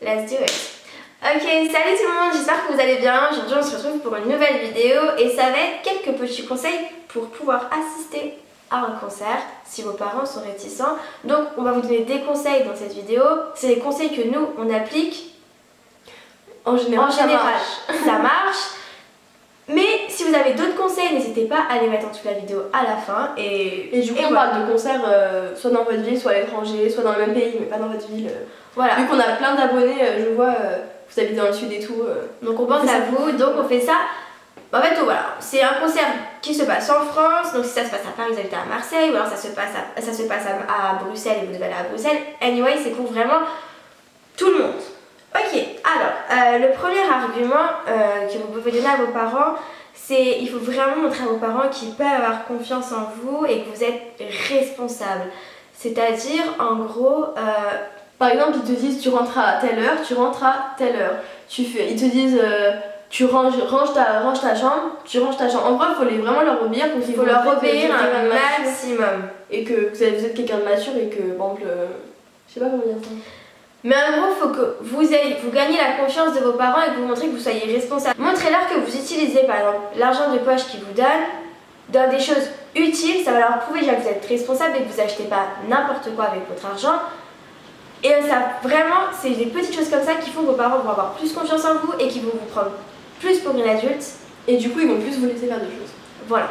Let's do it. Ok, salut tout le monde, j'espère que vous allez bien. Aujourd'hui on se retrouve pour une nouvelle vidéo et ça va être quelques petits conseils pour pouvoir assister à un concert si vos parents sont réticents. Donc on va vous donner des conseils dans cette vidéo. C'est des conseils que nous on applique. En général, ça marche. Mais si vous avez d'autres conseils, n'hésitez pas à les mettre en dessous de la vidéo à la fin. Et du coup, on parle de concerts soit dans votre ville, soit à l'étranger, soit dans le même pays, mais pas dans votre ville. Voilà. Vu qu'on a plein d'abonnés, je vois, vous habitez dans le sud et tout. Donc on pense à vous, donc on fait ça. En fait, voilà, c'est un concert qui se passe en France. Donc si ça se passe à Paris, vous habitez à Marseille, ou alors ça se passe à Bruxelles et vous devez aller à Bruxelles. Anyway, c'est pour vraiment tout le monde. Ok, alors, le premier argument que vous pouvez donner à vos parents, c'est il faut vraiment montrer à vos parents qu'ils peuvent avoir confiance en vous et que vous êtes responsable. C'est-à-dire, en gros, par exemple, ils te disent tu rentres à telle heure, tu rentres à telle heure. Ils te disent tu ranges ta chambre, tu ranges ta chambre. En vrai, il faut vraiment leur obéir. Il faut leur obéir un maximum. Et que vous êtes quelqu'un de mature et que, par exemple, je sais pas comment dire ça. Mais en gros, il faut que vous gagnez la confiance de vos parents et que vous montrez que vous soyez responsable. Montrez-leur que vous utilisez par exemple l'argent de poche qu'ils vous donnent dans des choses utiles. Ça va leur prouver déjà que vous êtes responsable et que vous achetez pas n'importe quoi avec votre argent. Et ça, vraiment, c'est des petites choses comme ça qui font que vos parents vont avoir plus confiance en vous et qui vont vous prendre plus pour une adulte. Et du coup, ils vont plus vous laisser faire des choses. Voilà.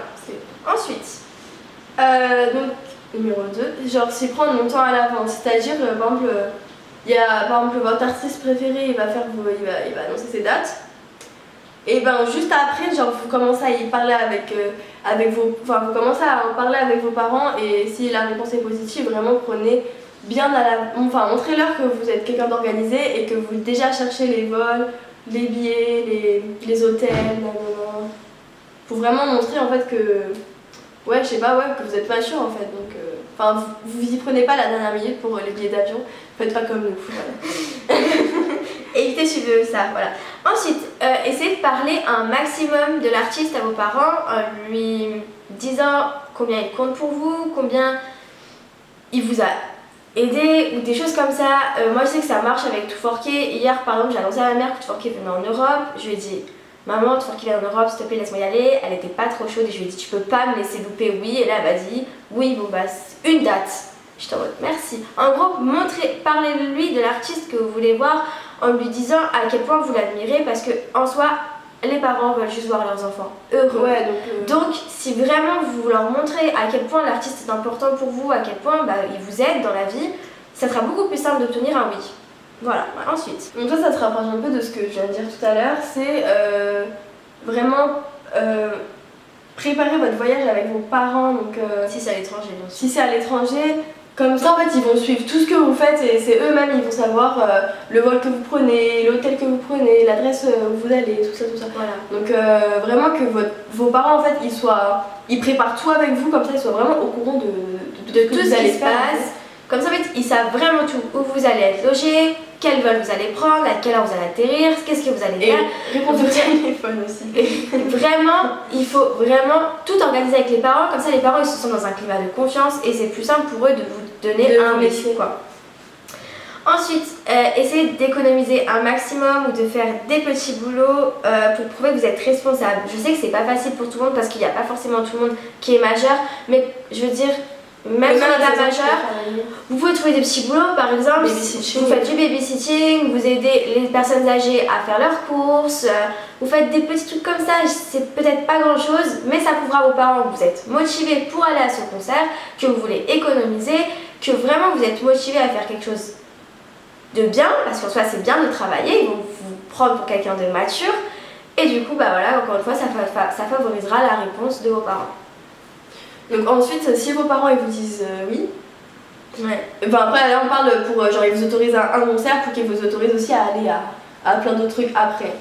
Ensuite, donc, numéro 2, genre s'y prendre longtemps à l'avance. C'est-à-dire, par exemple, il y a par exemple votre artiste préféré, il va annoncer ses dates. Et ben juste après, genre vous commencez à y parler vous commencez à en parler avec vos parents et si la réponse est positive, vraiment prenez bien montrez-leur que vous êtes quelqu'un d'organisé et que vous déjà cherchez les vols, les billets, les hôtels, pour vraiment montrer en fait que que vous êtes mature en fait. Donc vous y prenez pas la dernière minute pour les billets d'avion, faites pas comme nous. Voilà. Évitez ça, voilà. Ensuite, essayez de parler un maximum de l'artiste à vos parents en lui disant combien il compte pour vous, combien il vous a aidé ou des choses comme ça. Moi je sais que ça marche avec Too4K. Hier par exemple j'ai annoncé à ma mère que Too4K venait en Europe. Je lui ai dit maman, Too4K vient en Europe, s'il te plaît laisse-moi y aller. Elle était pas trop chaude et je lui ai dit tu peux pas me laisser louper, oui. Et là elle m'a dit oui, bon bah une date. Je t'en mode merci. En gros, parlez-lui de l'artiste que vous voulez voir en lui disant à quel point vous l'admirez parce que en soi, les parents veulent juste voir leurs enfants heureux. Ouais, donc si vraiment vous leur montrez à quel point l'artiste est important pour vous, à quel point il vous aide dans la vie, ça sera beaucoup plus simple d'obtenir un oui. Voilà, ensuite. Donc ça se rapproche un peu de ce que je viens de dire tout à l'heure, c'est vraiment préparer votre voyage avec vos parents. Donc, si c'est à l'étranger, bien sûr. Si c'est à l'étranger, comme ça en fait ils vont suivre tout ce que vous faites et c'est eux-mêmes, ils vont savoir le vol que vous prenez, l'hôtel que vous prenez, l'adresse où vous allez, tout ça. Voilà. Donc vraiment que vos parents en fait ils préparent tout avec vous, comme ça ils soient vraiment au courant de tout ce qui se passe. Comme ça en fait ils savent vraiment tout, où vous allez être logé, quel vol vous allez prendre, à quelle heure vous allez atterrir, qu'est-ce que vous allez faire. Et répondre au téléphone aussi. Vraiment, il faut vraiment tout organiser avec les parents, comme ça les parents ils se sentent dans un climat de confiance et c'est plus simple pour eux de vous donner un métier quoi. Ensuite, essayez d'économiser un maximum ou de faire des petits boulots pour prouver que vous êtes responsable. Je sais que c'est pas facile pour tout le monde parce qu'il n'y a pas forcément tout le monde qui est majeur, mais je veux dire, même si on n'est pas majeur, vous pouvez trouver des petits boulots, par exemple, vous faites du babysitting, vous aidez les personnes âgées à faire leurs courses, vous faites des petits trucs comme ça, c'est peut-être pas grand chose, mais ça prouvera à vos parents que vous êtes motivés pour aller à ce concert, que vous voulez économiser, que vraiment vous êtes motivés à faire quelque chose de bien, parce qu'en soi c'est bien de travailler, ils vont vous prendre pour quelqu'un de mature, et du coup, bah voilà, encore une fois, ça favorisera la réponse de vos parents. Donc ensuite, si vos parents ils vous disent oui, ouais. Après là on parle pour genre ils vous autorisent à un concert pour qu'ils vous autorisent aussi à aller à plein d'autres trucs après.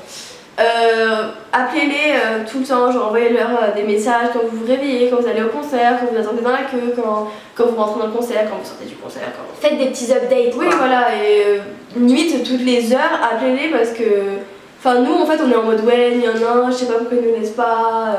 Appelez-les tout le temps, genre envoyez-leur des messages quand vous vous réveillez, quand vous allez au concert, quand vous attendez dans la queue, quand vous rentrez dans le concert, quand vous sortez du concert. Faites des petits updates. Oui, voilà, et limite toutes les heures, appelez-les parce que nous en fait on est en mode ouais, il y en a un, je sais pas pourquoi ils nous laissent pas.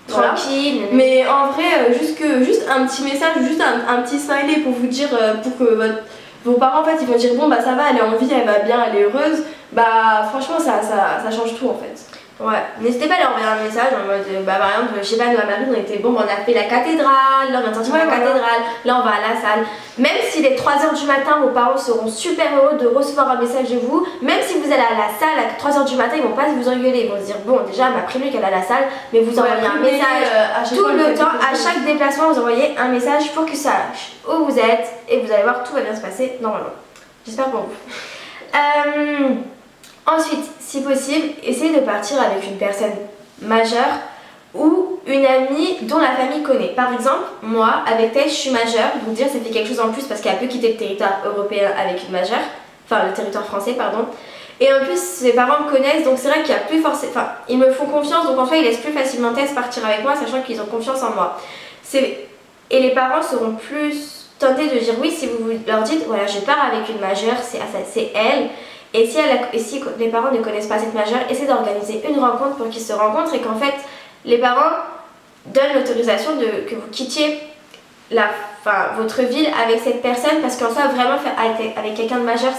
Tranquille. Voilà. Mais en vrai, juste un petit message, juste un petit smiley pour vous dire, pour que vos parents en fait ils vont dire bon bah ça va, elle est en vie, elle va bien, elle est heureuse, bah franchement ça change tout en fait. Ouais, n'hésitez pas à leur envoyer un message en mode, bah par exemple, je sais pas, nous à Marie on était bon, on a fait la cathédrale, là on a sorti la cathédrale, là on va à la salle. Même s'il est 3h du matin, vos parents seront super heureux de recevoir un message de vous. Même si vous allez à la salle à 3h du matin, ils vont pas vous engueuler, ils vont se dire bon déjà elle m'a prévenu qu'elle est à la salle, mais vous envoyez un message tout le temps, à chaque déplacement vous envoyez un message pour qu'ils sachent où vous êtes et vous allez voir tout va bien se passer normalement. J'espère pour vous. Ensuite, si possible, essayez de partir avec une personne majeure ou une amie dont la famille connaît. Par exemple, moi, avec Thaïs, je suis majeure, donc dire ça fait quelque chose en plus parce qu'elle peut quitter le territoire européen avec une majeure, enfin le territoire français, pardon. Et en plus, ses parents me connaissent, donc c'est vrai qu'il y a plus forcément, enfin, ils me font confiance, donc en fait, ils laissent plus facilement Thaïs partir avec moi, sachant qu'ils ont confiance en moi. Et les parents seront plus tentés de dire oui si vous leur dites, voilà, je pars avec une majeure, c'est elle. Et si les parents ne connaissent pas cette majeure, essayez d'organiser une rencontre pour qu'ils se rencontrent et qu'en fait les parents donnent l'autorisation que vous quittiez votre ville avec cette personne, parce qu'en soi vraiment avec quelqu'un de majeur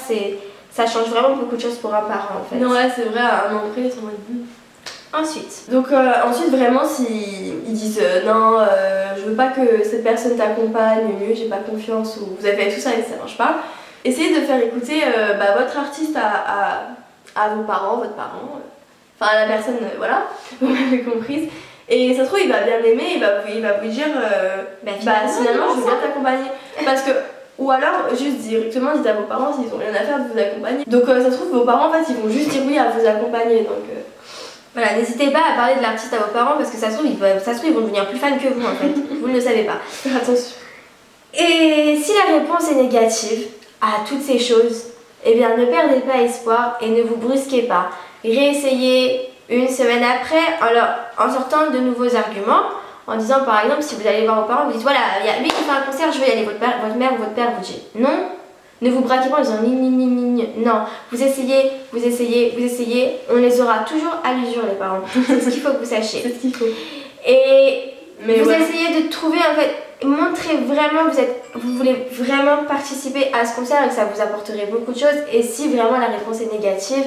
ça change vraiment beaucoup de choses pour un parent en fait. Non ouais c'est vrai, à un entrée c'est Ensuite. Donc ensuite vraiment si ils disent non je veux pas que cette personne t'accompagne, j'ai pas confiance, ou vous avez fait tout ça et ça marche pas. Essayez de faire écouter votre artiste à vos parents, votre parent, enfin à la personne, voilà, vous m'avez comprise. Et ça se trouve, il va bien aimer, il va vous dire finalement je veux bien t'accompagner. Parce que, ou alors juste directement dites à vos parents s'ils ont rien à faire de vous accompagner. Donc ça se trouve, vos parents en fait ils vont juste dire oui à vous accompagner. Donc voilà, n'hésitez pas à parler de l'artiste à vos parents parce que ça se trouve, ils vont devenir plus fans que vous en fait. Vous ne le savez pas. Attention. Et si la réponse est négative à toutes ces choses, eh bien ne perdez pas espoir et ne vous brusquez pas. Réessayez une semaine après en sortant de nouveaux arguments, en disant par exemple si vous allez voir vos parents, vous dites voilà, il y a lui qui fait un concert, je veux y aller, votre mère ou votre père vous dit non. Ne vous braquez pas en disant non, vous essayez, on les aura toujours à l'usure les parents. C'est ce qu'il faut que vous sachiez. C'est ce qu'il faut. Et vous essayez de trouver en fait, montrez vraiment vous voulez vraiment participer à ce concert et que ça vous apporterait beaucoup de choses. Et si vraiment la réponse est négative,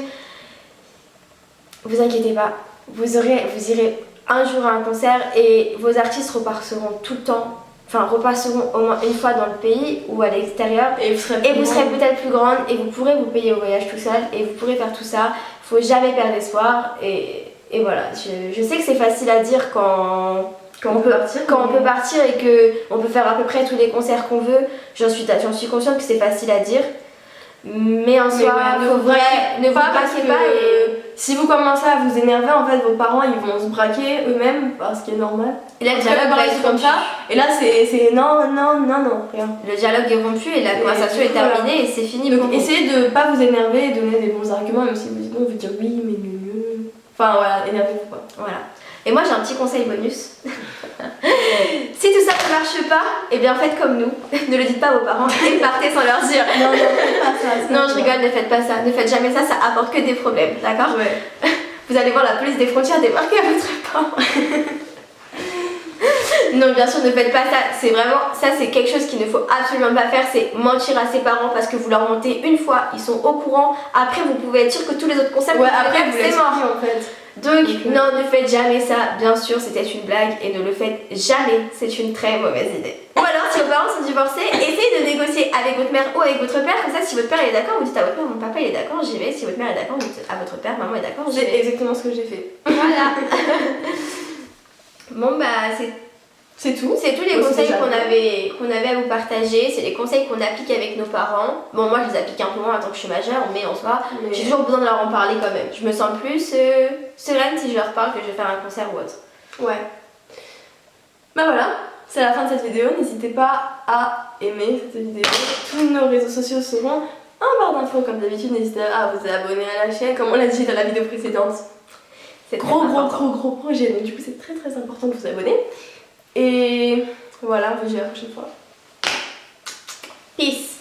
vous inquiétez pas, vous irez un jour à un concert et vos artistes repasseront tout le temps. Enfin, repasseront au moins une fois dans le pays ou à l'extérieur et vous serez peut-être plus grande et vous pourrez vous payer au voyage tout seul et vous pourrez faire tout ça. Faut jamais perdre espoir et voilà. Je sais que c'est facile à dire quand on peut partir et qu'on peut faire à peu près tous les concerts qu'on veut. J'en suis consciente que c'est facile à dire. Mais en soi, ne vous braquez pas et si vous commencez à vous énerver, en fait, vos parents ils vont se braquer eux-mêmes, ce qui est normal. Et là, le dialogue va être comme ça. Et là, c'est non, rien. Le dialogue est rompu et la conversation est terminée et c'est fini. Donc, essayez de pas vous énerver et donner des bons arguments, même si vous dites non, vous dire oui, mais mieux. Enfin, voilà, énervez-vous pas. Voilà. Et moi, j'ai un petit conseil bonus. Si tout ça ne marche pas, eh bien faites comme nous. Ne le dites pas à vos parents et partez sans leur dire. Non, ne faites pas ça. Non, je rigole, ne faites pas ça. Ne faites jamais ça, ça apporte que des problèmes, d'accord? Ouais. Vous allez voir la police des frontières débarquer à votre porte. Non, bien sûr, ne faites pas ça. C'est vraiment, ça c'est quelque chose qu'il ne faut absolument pas faire, c'est mentir à ses parents parce que vous leur mentez une fois, ils sont au courant. Après, vous pouvez être sûr que tous les autres concepts, après, vous c'est mort en fait. Donc, non, ne faites jamais ça. Bien sûr, c'était une blague et ne le faites jamais. C'est une très mauvaise idée. Ou alors, si vos parents sont divorcés, essayez de négocier avec votre mère ou avec votre père. Comme ça, si votre père est d'accord, vous dites à votre mère, mon papa il est d'accord, j'y vais. Si votre mère est d'accord, vous dites à votre père, maman est d'accord, j'y vais. C'est exactement ce que j'ai fait. Voilà. Bon, bah, c'est tout. C'est tous les conseils qu'on avait à vous partager. C'est les conseils qu'on applique avec nos parents. Bon, moi je les applique un peu moins tant que je suis majeure, mais en soi, j'ai toujours besoin de leur en parler quand même. Je me sens plus sereine si je leur parle que je vais faire un concert ou autre. Ouais. Bah voilà, c'est la fin de cette vidéo. N'hésitez pas à aimer cette vidéo. Tous nos réseaux sociaux seront en barre d'infos comme d'habitude. N'hésitez pas à vous abonner à la chaîne, comme on l'a dit dans la vidéo précédente. C'est gros projet, donc du coup c'est très important de vous abonner. Et voilà, on se dit à la prochaine fois. Peace.